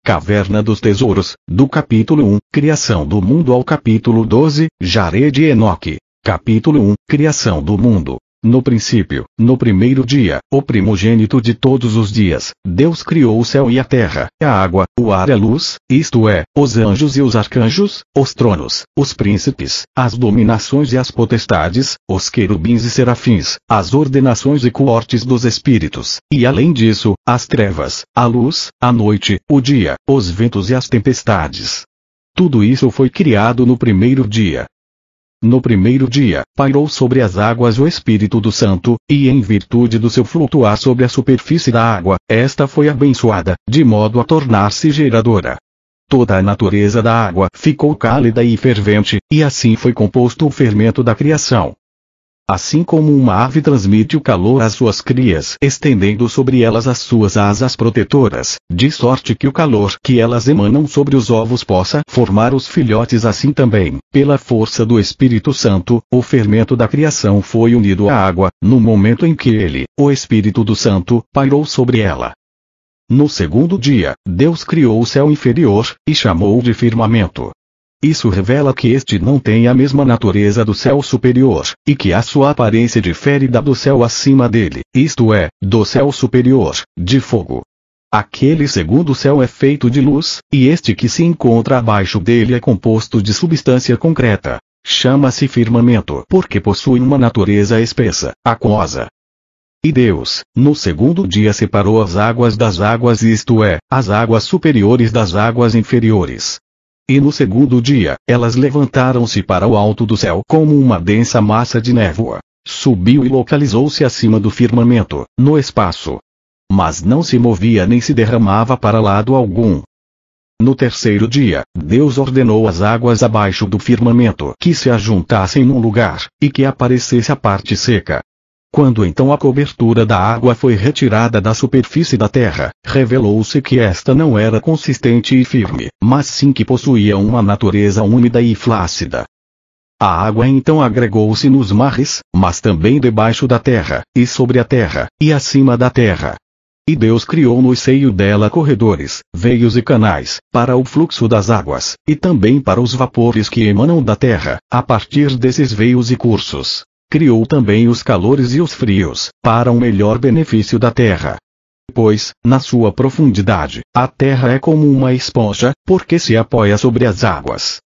Caverna dos Tesouros, do capítulo 1, Criação do Mundo ao capítulo 12, Jared e Enoque. Capítulo 1, Criação do Mundo. No princípio, no primeiro dia, o primogênito de todos os dias, Deus criou o céu e a terra, a água, o ar e a luz, isto é, os anjos e os arcanjos, os tronos, os príncipes, as dominações e as potestades, os querubins e serafins, as ordenações e coortes dos espíritos, e além disso, as trevas, a luz, a noite, o dia, os ventos e as tempestades. Tudo isso foi criado no primeiro dia. No primeiro dia, pairou sobre as águas o Espírito do Santo, e em virtude do seu flutuar sobre a superfície da água, esta foi abençoada, de modo a tornar-se geradora. Toda a natureza da água ficou cálida e fervente, e assim foi composto o fermento da criação. Assim como uma ave transmite o calor às suas crias, estendendo sobre elas as suas asas protetoras, de sorte que o calor que elas emanam sobre os ovos possa formar os filhotes, assim também, pela força do Espírito Santo, o fermento da criação foi unido à água, no momento em que ele, o Espírito do Santo, pairou sobre ela. No segundo dia, Deus criou o céu inferior, e chamou-o de firmamento. Isso revela que este não tem a mesma natureza do céu superior, e que a sua aparência difere da do céu acima dele, isto é, do céu superior, de fogo. Aquele segundo céu é feito de luz, e este que se encontra abaixo dele é composto de substância concreta. Chama-se firmamento porque possui uma natureza espessa, aquosa. E Deus, no segundo dia separou as águas das águas, isto é, as águas superiores das águas inferiores. E no segundo dia, elas levantaram-se para o alto do céu como uma densa massa de névoa. Subiu e localizou-se acima do firmamento, no espaço. Mas não se movia nem se derramava para lado algum. No terceiro dia, Deus ordenou às águas abaixo do firmamento que se ajuntassem num lugar, e que aparecesse a parte seca. Quando então a cobertura da água foi retirada da superfície da terra, revelou-se que esta não era consistente e firme, mas sim que possuía uma natureza úmida e flácida. A água então agregou-se nos mares, mas também debaixo da terra, e sobre a terra, e acima da terra. E Deus criou no seio dela corredores, veios e canais, para o fluxo das águas, e também para os vapores que emanam da terra, a partir desses veios e cursos. Criou também os calores e os frios, para um melhor benefício da terra. Pois, na sua profundidade, a terra é como uma esponja, porque se apoia sobre as águas.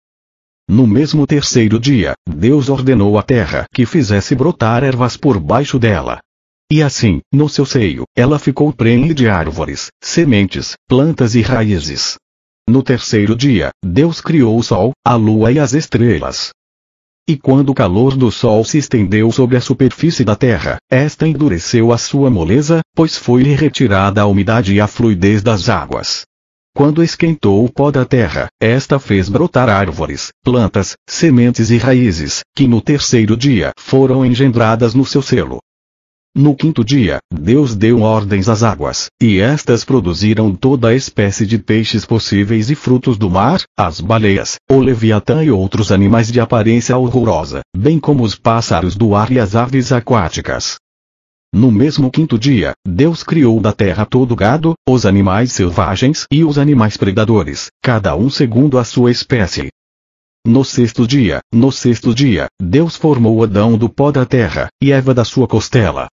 No mesmo terceiro dia, Deus ordenou à terra que fizesse brotar ervas por baixo dela. E assim, no seu seio, ela ficou prenhe de árvores, sementes, plantas e raízes. No terceiro dia, Deus criou o sol, a lua e as estrelas. E quando o calor do sol se estendeu sobre a superfície da terra, esta endureceu a sua moleza, pois foi-lhe retirada a umidade e a fluidez das águas. Quando esquentou o pó da terra, esta fez brotar árvores, plantas, sementes e raízes, que no terceiro dia foram engendradas no seu selo. No quinto dia, Deus deu ordens às águas, e estas produziram toda a espécie de peixes possíveis e frutos do mar, as baleias, o leviatã e outros animais de aparência horrorosa, bem como os pássaros do ar e as aves aquáticas. No mesmo quinto dia, Deus criou da terra todo o gado, os animais selvagens e os animais predadores, cada um segundo a sua espécie. No sexto dia, Deus formou Adão do pó da terra, e Eva da sua costela.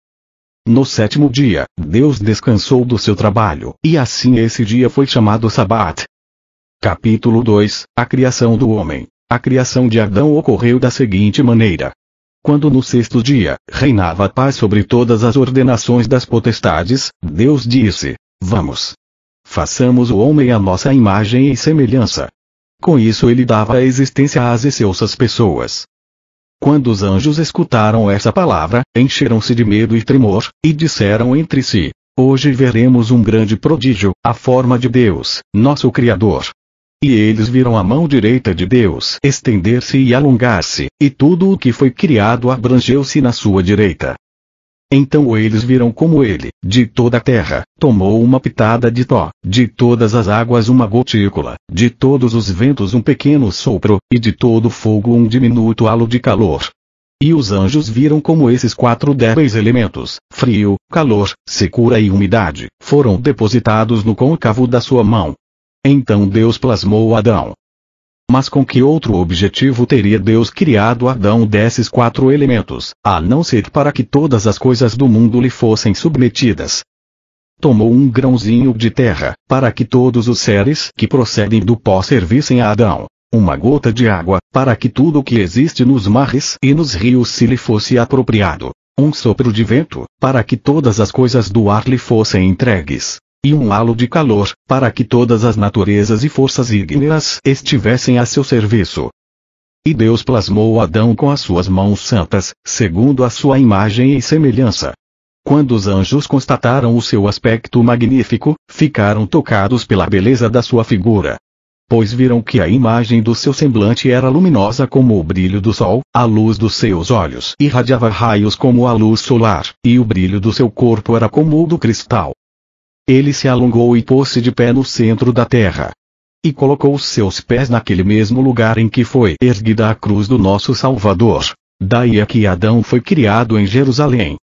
No sétimo dia, Deus descansou do seu trabalho, e assim esse dia foi chamado Sabat. Capítulo 2, A criação do homem. A criação de Adão ocorreu da seguinte maneira. Quando no sexto dia, reinava a paz sobre todas as ordenações das potestades, Deus disse: Vamos. Façamos o homem à nossa imagem e semelhança. Com isso ele dava a existência às excelsas pessoas. Quando os anjos escutaram essa palavra, encheram-se de medo e tremor, e disseram entre si: Hoje veremos um grande prodígio, a forma de Deus, nosso Criador. E eles viram a mão direita de Deus estender-se e alongar-se, e tudo o que foi criado abrangeu-se na sua direita. Então eles viram como ele, de toda a terra, tomou uma pitada de pó, de todas as águas uma gotícula, de todos os ventos um pequeno sopro, e de todo o fogo um diminuto halo de calor. E os anjos viram como esses 4 débeis elementos, frio, calor, secura e umidade, foram depositados no côncavo da sua mão. Então Deus plasmou Adão. Mas com que outro objetivo teria Deus criado Adão desses 4 elementos, a não ser para que todas as coisas do mundo lhe fossem submetidas? Tomou um grãozinho de terra, para que todos os seres que procedem do pó servissem a Adão. Uma gota de água, para que tudo o que existe nos mares e nos rios se lhe fosse apropriado. Um sopro de vento, para que todas as coisas do ar lhe fossem entregues. E um halo de calor, para que todas as naturezas e forças ígneas estivessem a seu serviço. E Deus plasmou Adão com as suas mãos santas, segundo a sua imagem e semelhança. Quando os anjos constataram o seu aspecto magnífico, ficaram tocados pela beleza da sua figura. Pois viram que a imagem do seu semblante era luminosa como o brilho do sol, a luz dos seus olhos irradiava raios como a luz solar, e o brilho do seu corpo era como o do cristal. Ele se alongou e pôs-se de pé no centro da terra. E colocou os seus pés naquele mesmo lugar em que foi erguida a cruz do nosso Salvador. Daí é que Adão foi criado em Jerusalém.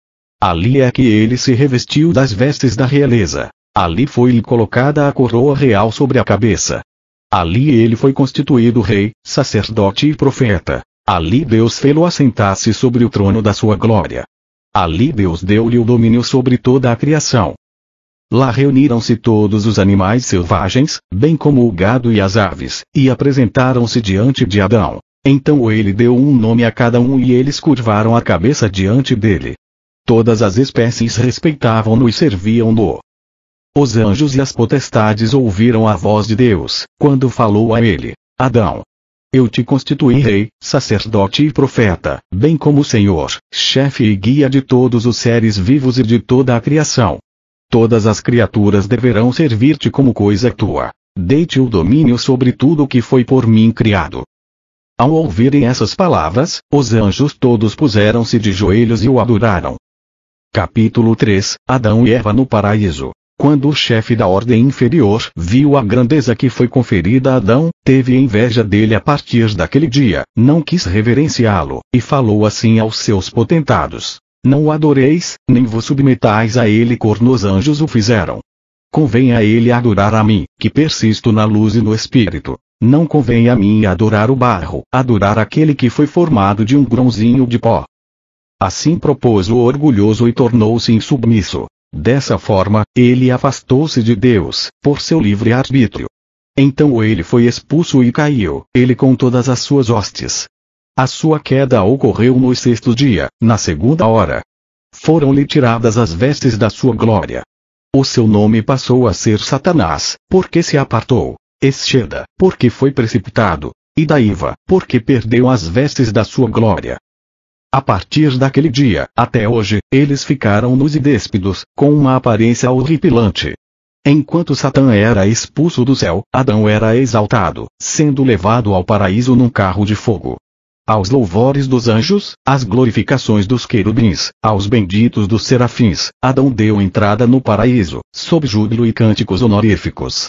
Ali é que ele se revestiu das vestes da realeza. Ali foi-lhe colocada a coroa real sobre a cabeça. Ali ele foi constituído rei, sacerdote e profeta. Ali Deus fê-lo assentar-se sobre o trono da sua glória. Ali Deus deu-lhe o domínio sobre toda a criação. Lá reuniram-se todos os animais selvagens, bem como o gado e as aves, e apresentaram-se diante de Adão. Então ele deu um nome a cada um e eles curvaram a cabeça diante dele. Todas as espécies respeitavam-no e serviam-no. Os anjos e as potestades ouviram a voz de Deus, quando falou a ele: Adão, eu te constituí rei, sacerdote e profeta, bem como Senhor, chefe e guia de todos os seres vivos e de toda a criação. Todas as criaturas deverão servir-te como coisa tua. Dei-te o domínio sobre tudo o que foi por mim criado. Ao ouvirem essas palavras, os anjos todos puseram-se de joelhos e o adoraram. Capítulo 3 – Adão e Eva no paraíso. Quando o chefe da ordem inferior viu a grandeza que foi conferida a Adão, teve inveja dele a partir daquele dia, não quis reverenciá-lo, e falou assim aos seus potentados: Não o adoreis, nem vos submetais a ele como os anjos o fizeram. Convém a ele adorar a mim, que persisto na luz e no espírito. Não convém a mim adorar o barro, adorar aquele que foi formado de um grãozinho de pó. Assim propôs o orgulhoso e tornou-se insubmisso. Dessa forma, ele afastou-se de Deus, por seu livre arbítrio. Então ele foi expulso e caiu, ele com todas as suas hostes. A sua queda ocorreu no 6º dia, na 2ª hora. Foram-lhe tiradas as vestes da sua glória. O seu nome passou a ser Satanás, porque se apartou. Escheda, porque foi precipitado. E Daíva, porque perdeu as vestes da sua glória. A partir daquele dia, até hoje, eles ficaram nus e déspidos, com uma aparência horripilante. Enquanto Satã era expulso do céu, Adão era exaltado, sendo levado ao paraíso num carro de fogo. Aos louvores dos anjos, às glorificações dos querubins, aos benditos dos serafins, Adão deu entrada no paraíso, sob júbilo e cânticos honoríficos.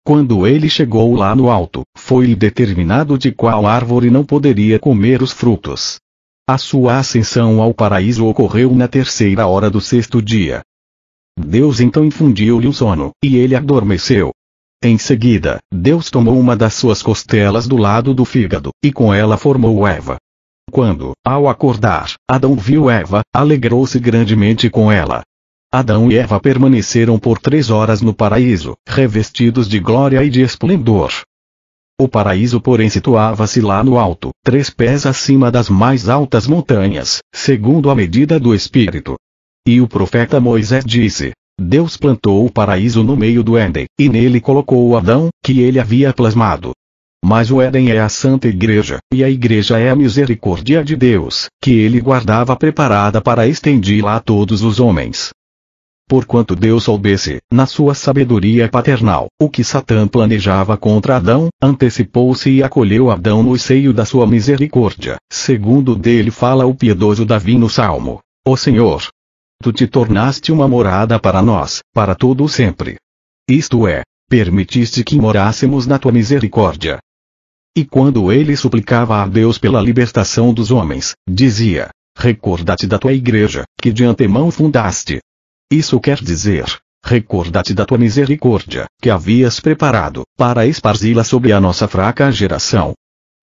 Quando ele chegou lá no alto, foi-lhe determinado de qual árvore não poderia comer os frutos. A sua ascensão ao paraíso ocorreu na 3ª hora do 6º dia. Deus então infundiu-lhe um sono, e ele adormeceu. Em seguida, Deus tomou uma das suas costelas do lado do fígado, e com ela formou Eva. Quando, ao acordar, Adão viu Eva, alegrou-se grandemente com ela. Adão e Eva permaneceram por 3 horas no paraíso, revestidos de glória e de esplendor. O paraíso porém situava-se lá no alto, 3 pés acima das mais altas montanhas, segundo a medida do Espírito. E o profeta Moisés disse: Deus plantou o paraíso no meio do Éden, e nele colocou o Adão, que ele havia plasmado. Mas o Éden é a Santa Igreja, e a Igreja é a misericórdia de Deus, que ele guardava preparada para estendê-la a todos os homens. Porquanto Deus soubesse, na sua sabedoria paternal, o que Satã planejava contra Adão, antecipou-se e acolheu Adão no seio da sua misericórdia, segundo dele fala o piedoso Davi no Salmo: Ó Senhor, tu te tornaste uma morada para nós, para todo o sempre. Isto é, permitiste que morássemos na tua misericórdia. E quando ele suplicava a Deus pela libertação dos homens, dizia: Recorda-te da tua igreja, que de antemão fundaste. Isso quer dizer, recorda-te da tua misericórdia, que havias preparado, para esparzi-la sobre a nossa fraca geração.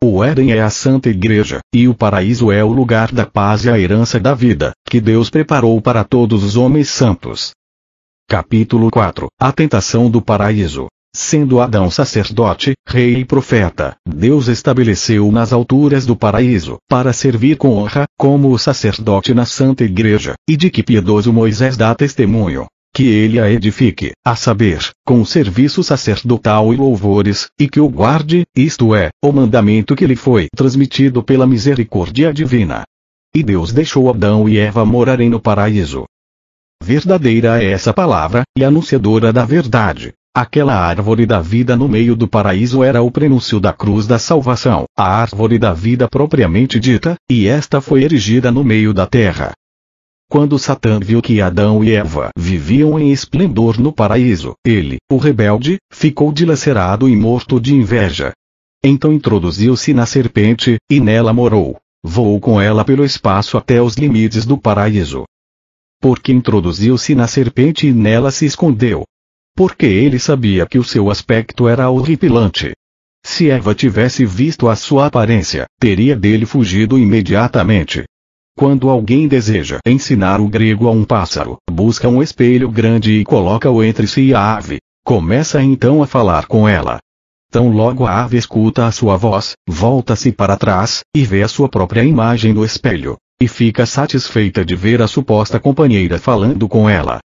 O Éden é a Santa Igreja, e o paraíso é o lugar da paz e a herança da vida, que Deus preparou para todos os homens santos. Capítulo 4 A tentação do paraíso. Sendo Adão sacerdote, rei e profeta, Deus estabeleceu-o nas alturas do paraíso, para servir com honra, como o sacerdote na Santa Igreja, e de que piedoso Moisés dá testemunho, que ele a edifique, a saber, com o serviço sacerdotal e louvores, e que o guarde, isto é, o mandamento que lhe foi transmitido pela misericórdia divina. E Deus deixou Adão e Eva morarem no paraíso. Verdadeira é essa palavra, e anunciadora da verdade. Aquela árvore da vida no meio do paraíso era o prenúncio da cruz da salvação, a árvore da vida propriamente dita, e esta foi erigida no meio da terra. Quando Satã viu que Adão e Eva viviam em esplendor no paraíso, ele, o rebelde, ficou dilacerado e morto de inveja. Então introduziu-se na serpente, e nela morou. Voou com ela pelo espaço até os limites do paraíso. Porque introduziu-se na serpente e nela se escondeu. Porque ele sabia que o seu aspecto era horripilante. Se Eva tivesse visto a sua aparência, teria dele fugido imediatamente. Quando alguém deseja ensinar o grego a um pássaro, busca um espelho grande e coloca-o entre si e a ave. Começa então a falar com ela. Tão logo a ave escuta a sua voz, volta-se para trás, e vê a sua própria imagem no espelho, e fica satisfeita de ver a suposta companheira falando com ela.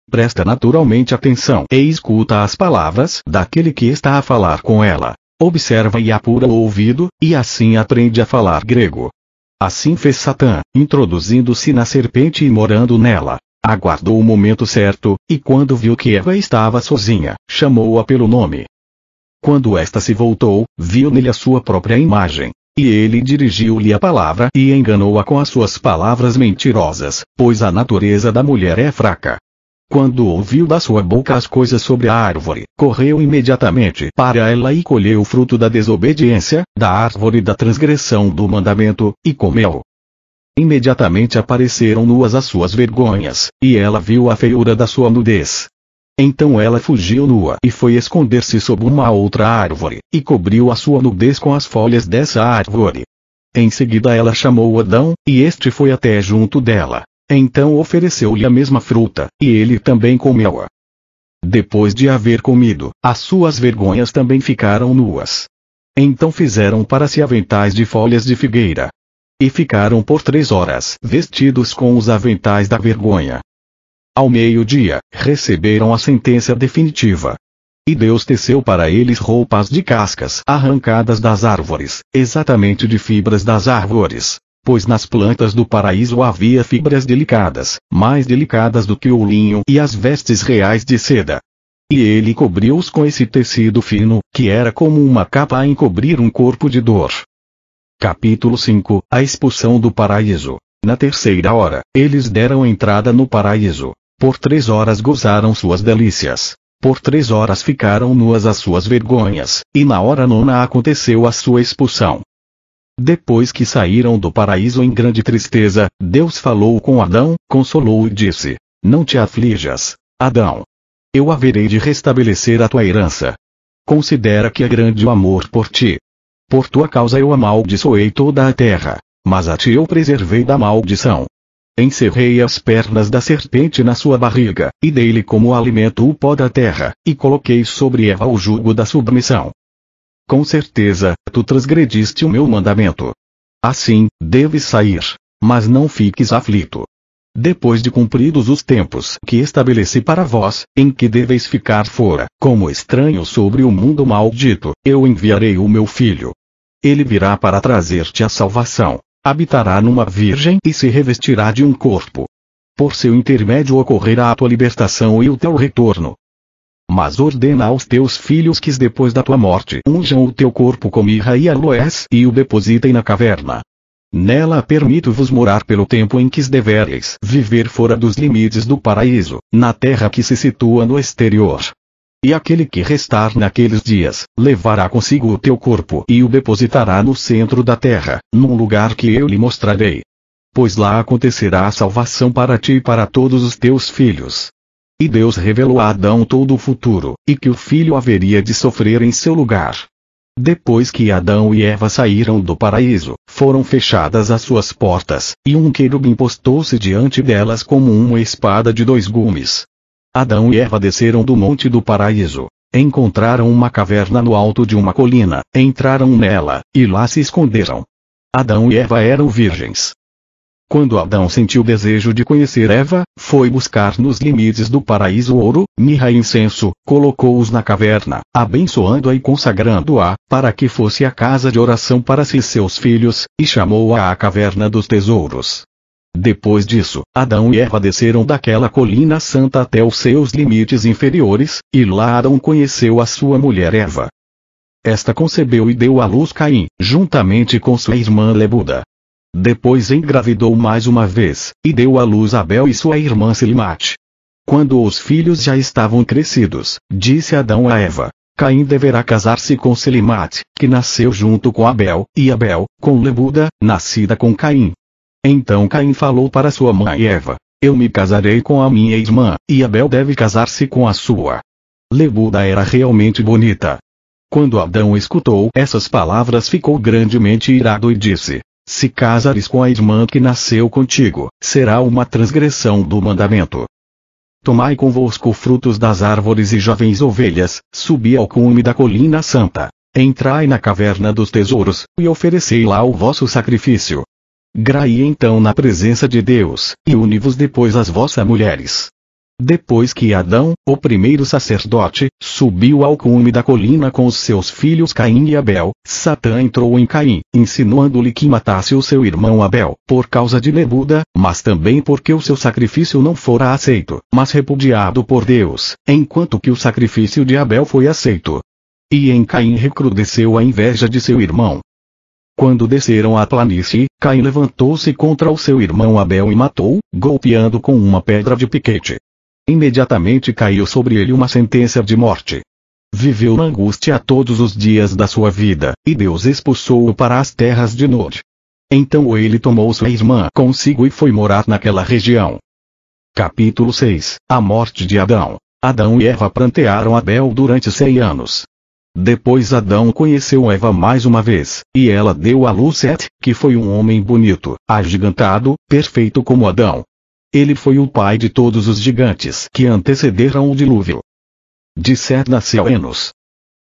Presta naturalmente atenção e escuta as palavras daquele que está a falar com ela. Observa e apura o ouvido, e assim aprende a falar grego. Assim fez Satã, introduzindo-se na serpente e morando nela. Aguardou o momento certo, e quando viu que Eva estava sozinha, chamou-a pelo nome. Quando esta se voltou, viu nele a sua própria imagem. E ele dirigiu-lhe a palavra e enganou-a com as suas palavras mentirosas, pois a natureza da mulher é fraca. Quando ouviu da sua boca as coisas sobre a árvore, correu imediatamente para ela e colheu o fruto da desobediência, da árvore da transgressão do mandamento, e comeu. Imediatamente apareceram nuas as suas vergonhas, e ela viu a feiura da sua nudez. Então ela fugiu nua e foi esconder-se sob uma outra árvore, e cobriu a sua nudez com as folhas dessa árvore. Em seguida ela chamou Adão, e este foi até junto dela. Então ofereceu-lhe a mesma fruta, e ele também comeu-a. Depois de haver comido, as suas vergonhas também ficaram nuas. Então fizeram para si aventais de folhas de figueira. E ficaram por 3 horas vestidos com os aventais da vergonha. Ao meio-dia, receberam a sentença definitiva. E Deus teceu para eles roupas de cascas arrancadas das árvores, exatamente de fibras das árvores. Pois nas plantas do paraíso havia fibras delicadas, mais delicadas do que o linho e as vestes reais de seda. E ele cobriu-os com esse tecido fino, que era como uma capa a encobrir um corpo de dor. Capítulo 5 A expulsão do paraíso. Na 3ª hora, eles deram entrada no paraíso. Por 3 horas gozaram suas delícias. Por 3 horas ficaram nuas as suas vergonhas, e na hora 9ª aconteceu a sua expulsão. Depois que saíram do paraíso em grande tristeza, Deus falou com Adão, consolou-o e disse: Não te aflijas, Adão. Eu haverei de restabelecer a tua herança. Considera que é grande o amor por ti. Por tua causa eu amaldiçoei toda a terra, mas a ti eu preservei da maldição. Encerrei as pernas da serpente na sua barriga, e dei-lhe como alimento o pó da terra, e coloquei sobre Eva o jugo da submissão. Com certeza, tu transgrediste o meu mandamento. Assim, deves sair, mas não fiques aflito. Depois de cumpridos os tempos que estabeleci para vós, em que deveis ficar fora, como estranhos sobre o mundo maldito, eu enviarei o meu filho. Ele virá para trazer-te a salvação, habitará numa virgem e se revestirá de um corpo. Por seu intermédio ocorrerá a tua libertação e o teu retorno. Mas ordena aos teus filhos que depois da tua morte unjam o teu corpo com mirra e aloés e o depositem na caverna. Nela permito-vos morar pelo tempo em que devereis viver fora dos limites do paraíso, na terra que se situa no exterior. E aquele que restar naqueles dias, levará consigo o teu corpo e o depositará no centro da terra, num lugar que eu lhe mostrarei. Pois lá acontecerá a salvação para ti e para todos os teus filhos. E Deus revelou a Adão todo o futuro, e que o filho haveria de sofrer em seu lugar. Depois que Adão e Eva saíram do paraíso, foram fechadas as suas portas, e um querubim postou-se diante delas como uma espada de 2 gumes. Adão e Eva desceram do monte do paraíso. Encontraram uma caverna no alto de uma colina, entraram nela, e lá se esconderam. Adão e Eva eram virgens. Quando Adão sentiu desejo de conhecer Eva, foi buscar nos limites do paraíso ouro, mirra e incenso, colocou-os na caverna, abençoando-a e consagrando-a, para que fosse a casa de oração para si e seus filhos, e chamou-a a caverna dos tesouros. Depois disso, Adão e Eva desceram daquela colina santa até os seus limites inferiores, e lá Adão conheceu a sua mulher Eva. Esta concebeu e deu à luz Caim, juntamente com sua irmã Lebuda. Depois engravidou mais uma vez, e deu à luz Abel e sua irmã Selimate. Quando os filhos já estavam crescidos, disse Adão a Eva: Caim deverá casar-se com Selimate, que nasceu junto com Abel, e Abel, com Lebuda, nascida com Caim. Então Caim falou para sua mãe Eva: Eu me casarei com a minha irmã, e Abel deve casar-se com a sua. Lebuda era realmente bonita. Quando Adão escutou essas palavras, ficou grandemente irado e disse: Se casares com a irmã que nasceu contigo, será uma transgressão do mandamento. Tomai convosco frutos das árvores e jovens ovelhas, subi ao cume da colina santa. Entrai na caverna dos tesouros, e oferecei lá o vosso sacrifício. Grai então na presença de Deus, e uni-vos depois às vossas mulheres. Depois que Adão, o primeiro sacerdote, subiu ao cume da colina com os seus filhos Caim e Abel, Satã entrou em Caim, insinuando-lhe que matasse o seu irmão Abel, por causa de Lebuda, mas também porque o seu sacrifício não fora aceito, mas repudiado por Deus, enquanto que o sacrifício de Abel foi aceito. E em Caim recrudesceu a inveja de seu irmão. Quando desceram a planície, Caim levantou-se contra o seu irmão Abel e matou, golpeando com uma pedra de piquete. Imediatamente caiu sobre ele uma sentença de morte. Viveu na angústia todos os dias da sua vida, e Deus expulsou-o para as terras de Nod. Então ele tomou sua irmã consigo e foi morar naquela região. Capítulo 6. A morte de Adão. Adão e Eva prantearam Abel durante 6 anos. Depois Adão conheceu Eva mais uma vez, e ela deu à luz Sete, que foi um homem bonito, agigantado, perfeito como Adão. Ele foi o pai de todos os gigantes que antecederam o dilúvio. De Sete nasceu Enos.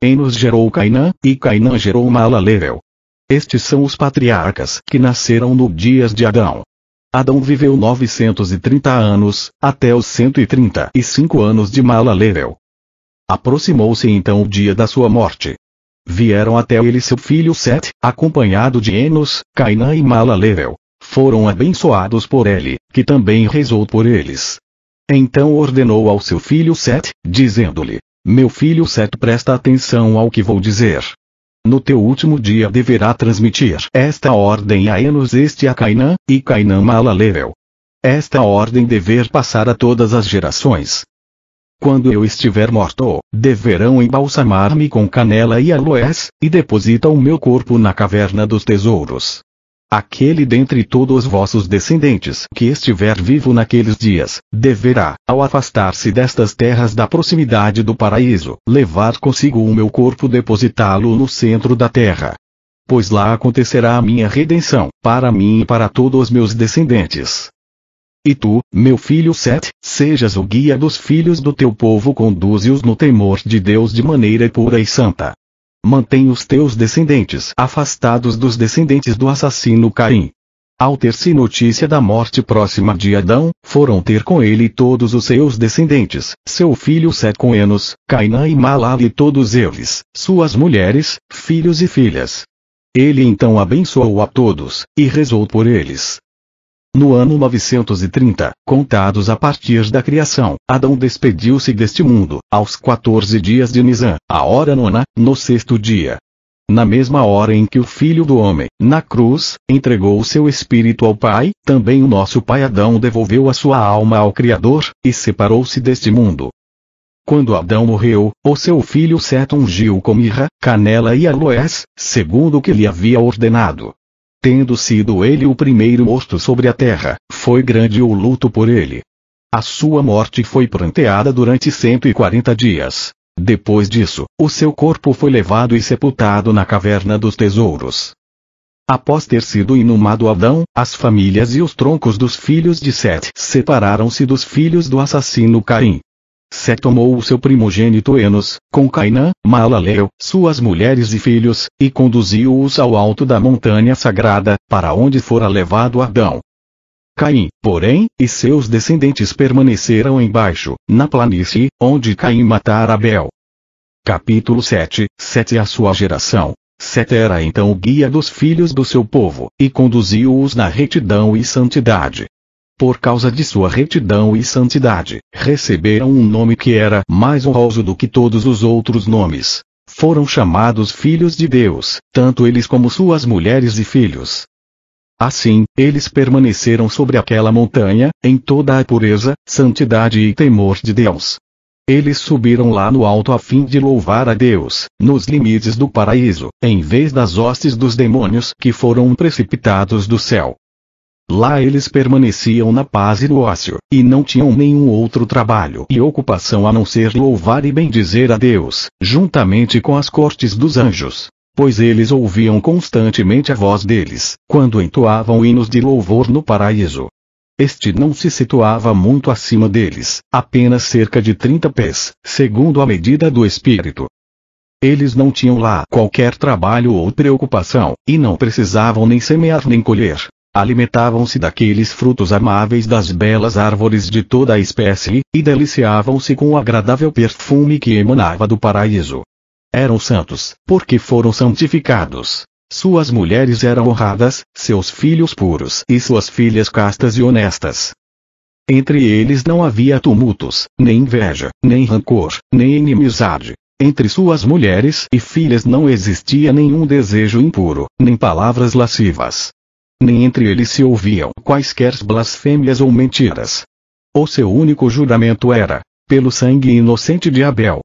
Enos gerou Cainã, e Cainã gerou Maalaleel. Estes são os patriarcas que nasceram no dias de Adão. Adão viveu 930 anos, até os 135 anos de Maalaleel. Aproximou-se então o dia da sua morte. Vieram até ele seu filho Sete, acompanhado de Enos, Cainã e Maalaleel. Foram abençoados por ele, que também rezou por eles. Então ordenou ao seu filho Sete, dizendo-lhe: Meu filho Sete, presta atenção ao que vou dizer. No teu último dia deverá transmitir esta ordem a Enos, este a Cainã, e Cainã Maalaleel. Esta ordem dever passar a todas as gerações. Quando eu estiver morto, deverão embalsamar-me com canela e aloés, e deposita o meu corpo na caverna dos tesouros. Aquele dentre todos os vossos descendentes que estiver vivo naqueles dias, deverá, ao afastar-se destas terras da proximidade do paraíso, levar consigo o meu corpo, depositá-lo no centro da terra. Pois lá acontecerá a minha redenção, para mim e para todos os meus descendentes. E tu, meu filho Sete, sejas o guia dos filhos do teu povo, conduze-os no temor de Deus de maneira pura e santa. Mantém os teus descendentes afastados dos descendentes do assassino Caim. Ao ter-se notícia da morte próxima de Adão, foram ter com ele todos os seus descendentes, seu filho Sete com Enos, Cainã e Maalaleel, todos eles, suas mulheres, filhos e filhas. Ele então abençoou a todos, e rezou por eles. No ano 930, contados a partir da criação, Adão despediu-se deste mundo, aos 14 dias de Nisan, a hora 9, no 6º dia. Na mesma hora em que o Filho do Homem, na cruz, entregou o seu espírito ao Pai, também o nosso pai Adão devolveu a sua alma ao Criador, e separou-se deste mundo. Quando Adão morreu, o seu filho Sete ungiu com mirra, canela e aloés, segundo o que lhe havia ordenado. Tendo sido ele o primeiro morto sobre a terra, foi grande o luto por ele. A sua morte foi pranteada durante 140 dias. Depois disso, o seu corpo foi levado e sepultado na caverna dos tesouros. Após ter sido inumado Adão, as famílias e os troncos dos filhos de Sete separaram-se dos filhos do assassino Caim. Sete tomou o seu primogênito Enos, com Cainã, Maalalel, suas mulheres e filhos, e conduziu-os ao alto da montanha sagrada, para onde fora levado Adão. Caim, porém, e seus descendentes permaneceram embaixo, na planície, onde Caim matara Abel. Capítulo 7. Sete a sua geração. Sete era então o guia dos filhos do seu povo, e conduziu-os na retidão e santidade. Por causa de sua retidão e santidade, receberam um nome que era mais honroso do que todos os outros nomes. Foram chamados filhos de Deus, tanto eles como suas mulheres e filhos. Assim, eles permaneceram sobre aquela montanha, em toda a pureza, santidade e temor de Deus. Eles subiram lá no alto a fim de louvar a Deus, nos limites do paraíso, em vez das hostes dos demônios que foram precipitados do céu. Lá eles permaneciam na paz e no ócio, e não tinham nenhum outro trabalho e ocupação a não ser louvar e bendizer a Deus, juntamente com as cortes dos anjos. Pois eles ouviam constantemente a voz deles, quando entoavam hinos de louvor no paraíso. Este não se situava muito acima deles, apenas cerca de 30 pés, segundo a medida do espírito. Eles não tinham lá qualquer trabalho ou preocupação, e não precisavam nem semear nem colher. Alimentavam-se daqueles frutos amáveis das belas árvores de toda a espécie, e deliciavam-se com o agradável perfume que emanava do paraíso. Eram santos, porque foram santificados. Suas mulheres eram honradas, seus filhos puros e suas filhas castas e honestas. Entre eles não havia tumultos, nem inveja, nem rancor, nem inimizade. Entre suas mulheres e filhas não existia nenhum desejo impuro, nem palavras lascivas. Nem entre eles se ouviam quaisquer blasfêmias ou mentiras. O seu único juramento era, pelo sangue inocente de Abel.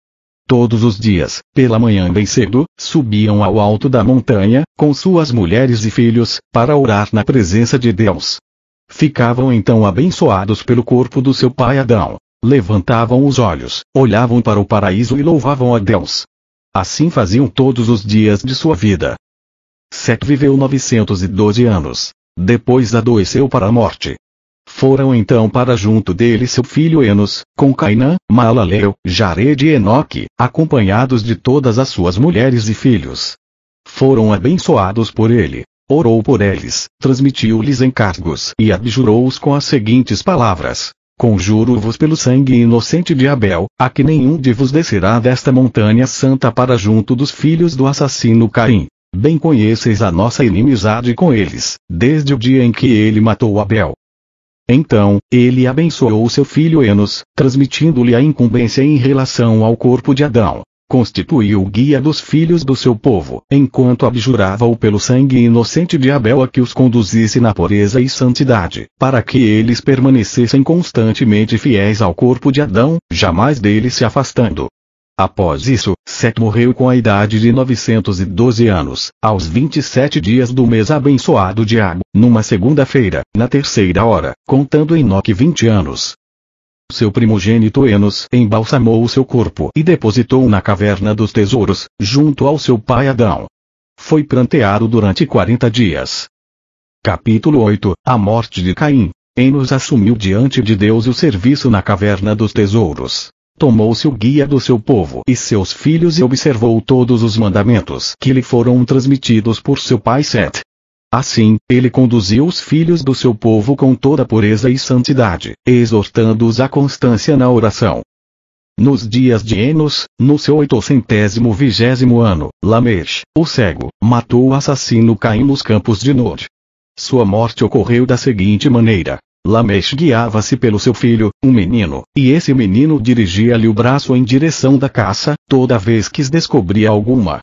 Todos os dias, pela manhã bem cedo, subiam ao alto da montanha, com suas mulheres e filhos, para orar na presença de Deus. Ficavam então abençoados pelo corpo do seu pai Adão. Levantavam os olhos, olhavam para o paraíso e louvavam a Deus. Assim faziam todos os dias de sua vida. Sete viveu 912 anos. Depois adoeceu para a morte. Foram então para junto dele seu filho Enos, com Cainã, Maalalel, Jared e Enoque, acompanhados de todas as suas mulheres e filhos. Foram abençoados por ele. Orou por eles, transmitiu-lhes encargos e abjurou-os com as seguintes palavras: Conjuro-vos pelo sangue inocente de Abel, a que nenhum de vos descerá desta montanha santa para junto dos filhos do assassino Caim. Bem conheceis a nossa inimizade com eles, desde o dia em que ele matou Abel. Então, ele abençoou seu filho Enos, transmitindo-lhe a incumbência em relação ao corpo de Adão. Constituiu o guia dos filhos do seu povo, enquanto abjurava-o pelo sangue inocente de Abel a que os conduzisse na pureza e santidade, para que eles permanecessem constantemente fiéis ao corpo de Adão, jamais dele se afastando. Após isso, Sete morreu com a idade de 912 anos, aos 27 dias do mês abençoado de Abu, numa segunda-feira, na terceira hora, contando Enoque 20 anos. Seu primogênito Enos embalsamou o seu corpo e depositou na caverna dos tesouros, junto ao seu pai Adão. Foi pranteado durante 40 dias. Capítulo 8. A morte de Caim. Enos assumiu diante de Deus o serviço na caverna dos tesouros. Tomou-se o guia do seu povo e seus filhos e observou todos os mandamentos que lhe foram transmitidos por seu pai Sete. Assim, ele conduziu os filhos do seu povo com toda pureza e santidade, exortando-os à constância na oração. Nos dias de Enos, no seu 820º ano, Lameche, o cego, matou o assassino Caim nos campos de Nod. Sua morte ocorreu da seguinte maneira. Lameche guiava-se pelo seu filho, um menino, e esse menino dirigia-lhe o braço em direção da caça, toda vez que descobria alguma.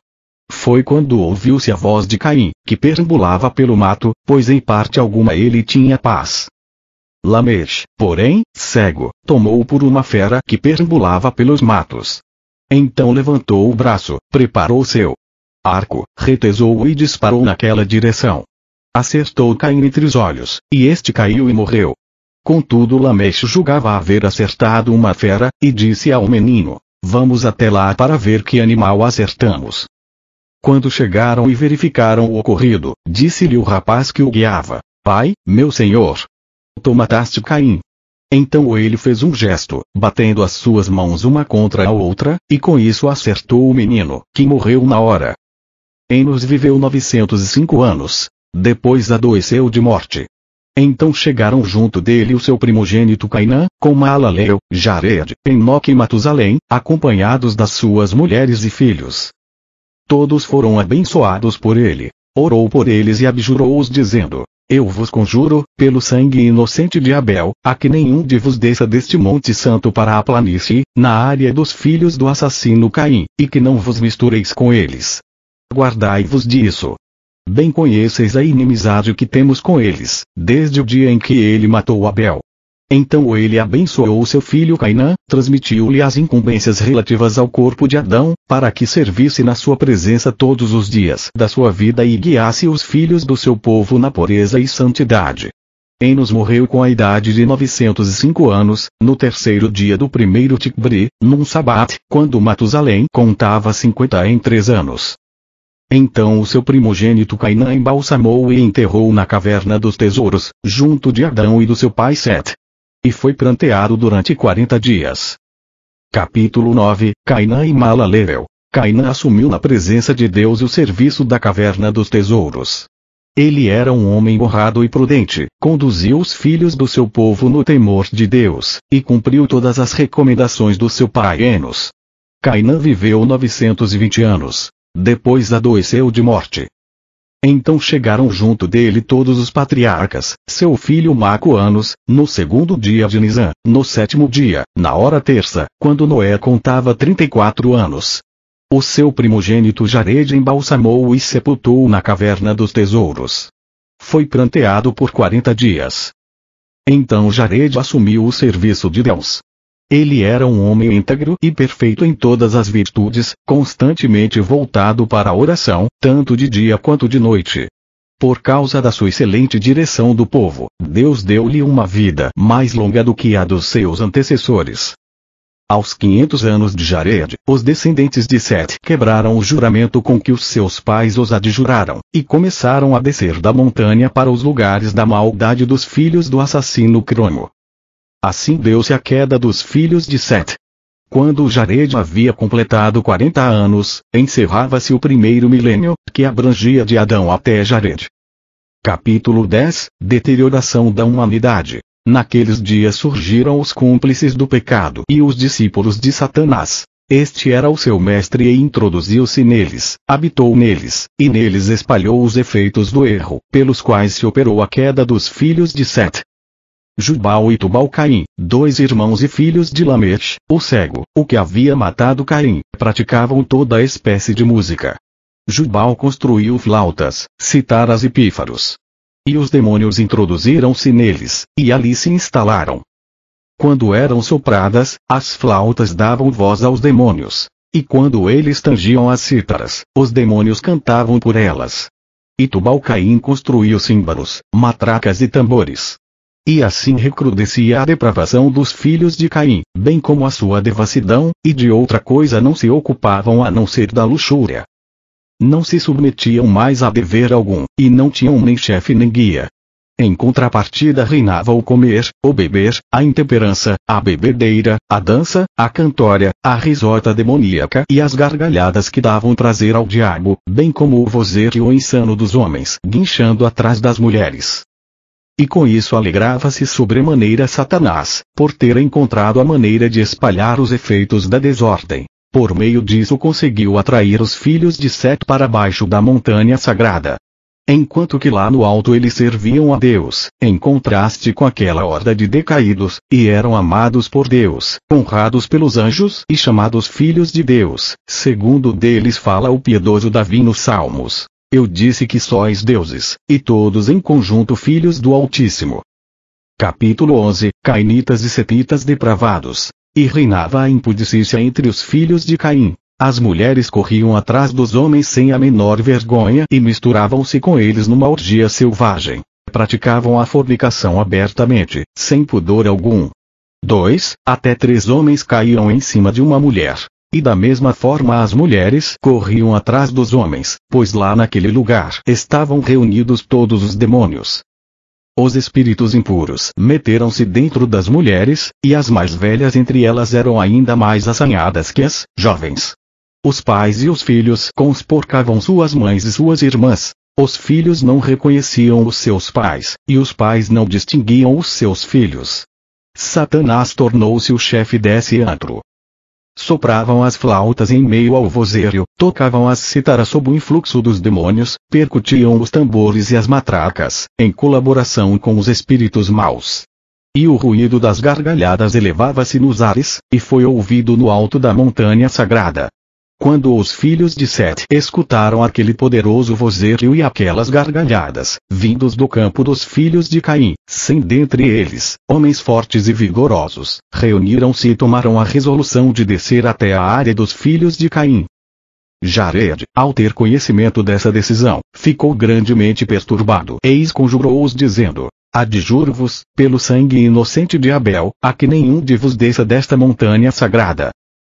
Foi quando ouviu-se a voz de Caim, que perambulava pelo mato, pois em parte alguma ele tinha paz. Lameche, porém, cego, tomou-o por uma fera que perambulava pelos matos. Então levantou o braço, preparou seu arco, retesou-o e disparou naquela direção. Acertou Caim entre os olhos, e este caiu e morreu. Contudo Lameche julgava haver acertado uma fera, e disse ao menino: vamos até lá para ver que animal acertamos. Quando chegaram e verificaram o ocorrido, disse-lhe o rapaz que o guiava: pai, meu senhor, tu mataste Caim. Então ele fez um gesto, batendo as suas mãos uma contra a outra, e com isso acertou o menino, que morreu na hora. Enos viveu 905 anos. Depois adoeceu de morte. Então chegaram junto dele o seu primogênito Cainã, com Maalalel, Jared, Enoque e Matusalém, acompanhados das suas mulheres e filhos. Todos foram abençoados por ele. Orou por eles e abjurou-os dizendo: eu vos conjuro, pelo sangue inocente de Abel, a que nenhum de vos desça deste monte santo para a planície, na área dos filhos do assassino Caim, e que não vos mistureis com eles. Guardai-vos disso. Bem conheceis a inimizade que temos com eles, desde o dia em que ele matou Abel. Então ele abençoou seu filho Cainã, transmitiu-lhe as incumbências relativas ao corpo de Adão, para que servisse na sua presença todos os dias da sua vida e guiasse os filhos do seu povo na pureza e santidade. Enos morreu com a idade de 905 anos, no terceiro dia do primeiro Tikbri, num sabate, quando Matusalém contava 53 anos. Então o seu primogênito Cainã embalsamou e enterrou na caverna dos tesouros, junto de Adão e do seu pai Sete. E foi pranteado durante 40 dias. Capítulo 9, Cainã e Maalalel. Cainã assumiu na presença de Deus o serviço da caverna dos tesouros. Ele era um homem honrado e prudente, conduziu os filhos do seu povo no temor de Deus, e cumpriu todas as recomendações do seu pai Enos. Cainã viveu 920 anos. Depois adoeceu de morte. Então chegaram junto dele todos os patriarcas, seu filho Macoanos, no segundo dia de Nisã, no sétimo dia, na hora terça, quando Noé contava 34 anos. O seu primogênito Jared embalsamou e sepultou na caverna dos tesouros. Foi pranteado por 40 dias. Então Jared assumiu o serviço de Deus. Ele era um homem íntegro e perfeito em todas as virtudes, constantemente voltado para a oração, tanto de dia quanto de noite. Por causa da sua excelente direção do povo, Deus deu-lhe uma vida mais longa do que a dos seus antecessores. Aos 500 anos de Jared, os descendentes de Sete quebraram o juramento com que os seus pais os adjuraram, e começaram a descer da montanha para os lugares da maldade dos filhos do assassino Cromo. Assim deu-se a queda dos filhos de Sete. Quando Jared havia completado 40 anos, encerrava-se o primeiro milênio, que abrangia de Adão até Jared. Capítulo 10, Deterioração da humanidade. Naqueles dias surgiram os cúmplices do pecado e os discípulos de Satanás. Este era o seu mestre e introduziu-se neles, habitou neles, e neles espalhou os efeitos do erro, pelos quais se operou a queda dos filhos de Sete. Jubal e Tubal-Caim, dois irmãos e filhos de Lameche, o cego, o que havia matado Caim, praticavam toda espécie de música. Jubal construiu flautas, citaras e pífaros. E os demônios introduziram-se neles, e ali se instalaram. Quando eram sopradas, as flautas davam voz aos demônios. E quando eles tangiam as cítaras, os demônios cantavam por elas. E Tubal-Caim construiu címbalos, matracas e tambores. E assim recrudescia a depravação dos filhos de Caim, bem como a sua devassidão, e de outra coisa não se ocupavam a não ser da luxúria. Não se submetiam mais a dever algum, e não tinham nem chefe nem guia. Em contrapartida reinava o comer, o beber, a intemperança, a bebedeira, a dança, a cantória, a risota demoníaca e as gargalhadas que davam prazer ao diabo, bem como o vozerio insano dos homens, guinchando atrás das mulheres. E com isso alegrava-se sobremaneira Satanás, por ter encontrado a maneira de espalhar os efeitos da desordem. Por meio disso conseguiu atrair os filhos de Sete para baixo da montanha sagrada. Enquanto que lá no alto eles serviam a Deus, em contraste com aquela horda de decaídos, e eram amados por Deus, honrados pelos anjos e chamados filhos de Deus, segundo deles fala o piedoso Davi nos Salmos. Eu disse que sois deuses, e todos em conjunto filhos do Altíssimo. Capítulo 11, Cainitas e Setitas depravados. E reinava a impudicícia entre os filhos de Caim. As mulheres corriam atrás dos homens sem a menor vergonha e misturavam-se com eles numa orgia selvagem. praticavam a fornicação abertamente, sem pudor algum. 2. Até 3 homens caíam em cima de uma mulher. E da mesma forma as mulheres corriam atrás dos homens, pois lá naquele lugar estavam reunidos todos os demônios. Os espíritos impuros meteram-se dentro das mulheres, e as mais velhas entre elas eram ainda mais assanhadas que as jovens. Os pais e os filhos consporcavam suas mães e suas irmãs. Os filhos não reconheciam os seus pais, e os pais não distinguiam os seus filhos. Satanás tornou-se o chefe desse antro. Sopravam as flautas em meio ao vozerio, tocavam as cítaras sob o influxo dos demônios, percutiam os tambores e as matracas, em colaboração com os espíritos maus. E o ruído das gargalhadas elevava-se nos ares, e foi ouvido no alto da montanha sagrada. Quando os filhos de Sete escutaram aquele poderoso vozerio e aquelas gargalhadas, vindos do campo dos filhos de Caim, sem dentre eles, homens fortes e vigorosos, reuniram-se e tomaram a resolução de descer até a área dos filhos de Caim. Jared, ao ter conhecimento dessa decisão, ficou grandemente perturbado e esconjurou-os dizendo: adjuro-vos, pelo sangue inocente de Abel, a que nenhum de vos desça desta montanha sagrada.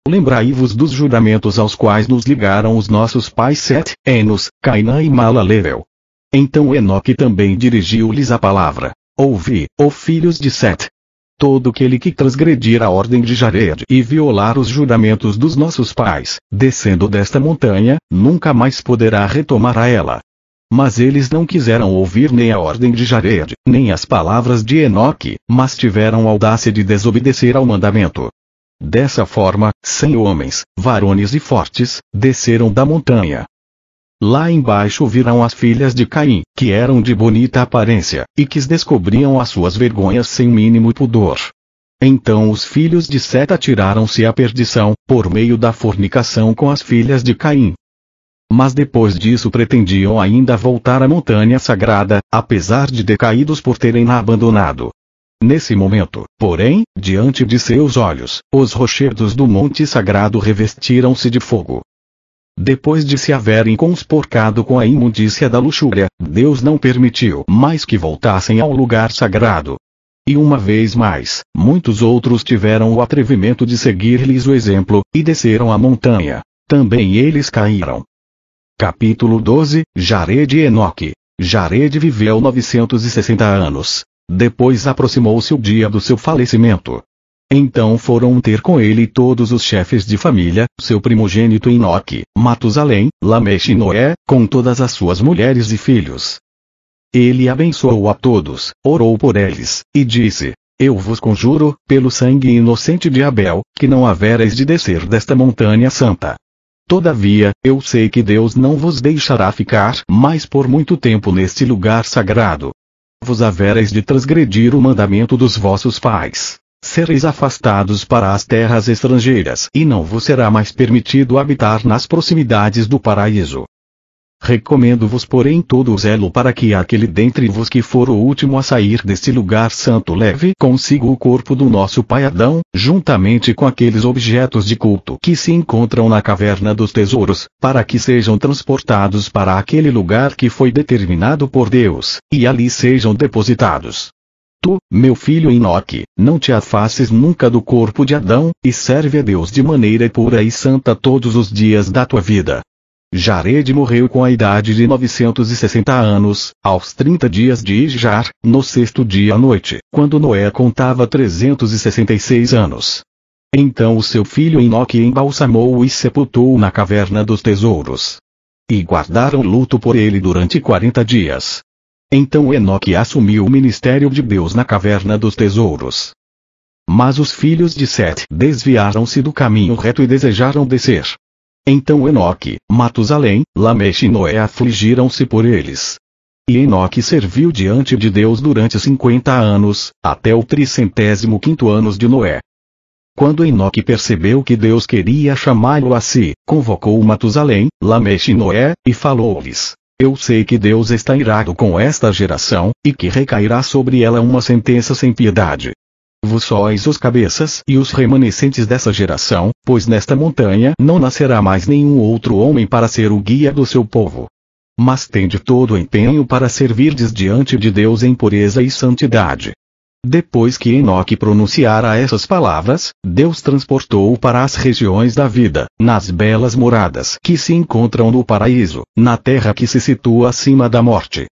Lembrai-vos dos juramentos aos quais nos ligaram os nossos pais Sete, Enos, Cainã e Malaleel. Então Enoque também dirigiu-lhes a palavra: ouvi, ó filhos de Sete. Todo aquele que transgredir a ordem de Jared e violar os juramentos dos nossos pais, descendo desta montanha, nunca mais poderá retomar a ela. Mas eles não quiseram ouvir nem a ordem de Jared, nem as palavras de Enoque, mas tiveram audácia de desobedecer ao mandamento. Dessa forma, 100 homens, varones e fortes, desceram da montanha. Lá embaixo viram as filhas de Caim, que eram de bonita aparência, e que descobriam as suas vergonhas sem mínimo pudor. Então os filhos de Sete atiraram-se à perdição, por meio da fornicação com as filhas de Caim. Mas depois disso pretendiam ainda voltar à montanha sagrada, apesar de decaídos por terem a abandonado. Nesse momento, porém, diante de seus olhos, os rochedos do monte sagrado revestiram-se de fogo. Depois de se haverem consporcado com a imundícia da luxúria, Deus não permitiu mais que voltassem ao lugar sagrado. E uma vez mais, muitos outros tiveram o atrevimento de seguir-lhes o exemplo, e desceram a montanha. Também eles caíram. Capítulo 12, Jared e Enoque. Jared viveu 960 anos. Depois aproximou-se o dia do seu falecimento. Então foram ter com ele todos os chefes de família, seu primogênito Enoque, Matusalém, Lameche e Noé, com todas as suas mulheres e filhos. Ele abençoou a todos, orou por eles, e disse: eu vos conjuro, pelo sangue inocente de Abel, que não havereis de descer desta montanha santa. Todavia, eu sei que Deus não vos deixará ficar mais por muito tempo neste lugar sagrado. Vos havereis de transgredir o mandamento dos vossos pais. Sereis afastados para as terras estrangeiras e não vos será mais permitido habitar nas proximidades do paraíso. Recomendo-vos porém todo o zelo para que aquele dentre vos que for o último a sair deste lugar santo leve consigo o corpo do nosso pai Adão, juntamente com aqueles objetos de culto que se encontram na caverna dos tesouros, para que sejam transportados para aquele lugar que foi determinado por Deus, e ali sejam depositados. Tu, meu filho Enoque, não te afastes nunca do corpo de Adão, e serve a Deus de maneira pura e santa todos os dias da tua vida. Jared morreu com a idade de 960 anos, aos 30 dias de Ijar, no 6º dia à noite, quando Noé contava 366 anos. Então o seu filho Enoque embalsamou-o e sepultou-o na caverna dos tesouros. E guardaram luto por ele durante 40 dias. Então Enoque assumiu o ministério de Deus na caverna dos tesouros. Mas os filhos de Sete desviaram-se do caminho reto e desejaram descer. Então Enoque, Matusalém, Lameche e Noé afligiram-se por eles. E Enoque serviu diante de Deus durante 50 anos, até o 305º ano de Noé. Quando Enoque percebeu que Deus queria chamá-lo a si, convocou Matusalém, Lameche e Noé, e falou-lhes: eu sei que Deus está irado com esta geração, e que recairá sobre ela uma sentença sem piedade. Vós sois os cabeças e os remanescentes dessa geração, pois nesta montanha não nascerá mais nenhum outro homem para ser o guia do seu povo. Mas tende todo o empenho para servirdes diante de Deus em pureza e santidade. Depois que Enoque pronunciara essas palavras, Deus transportou-o para as regiões da vida, nas belas moradas que se encontram no paraíso, na terra que se situa acima da morte.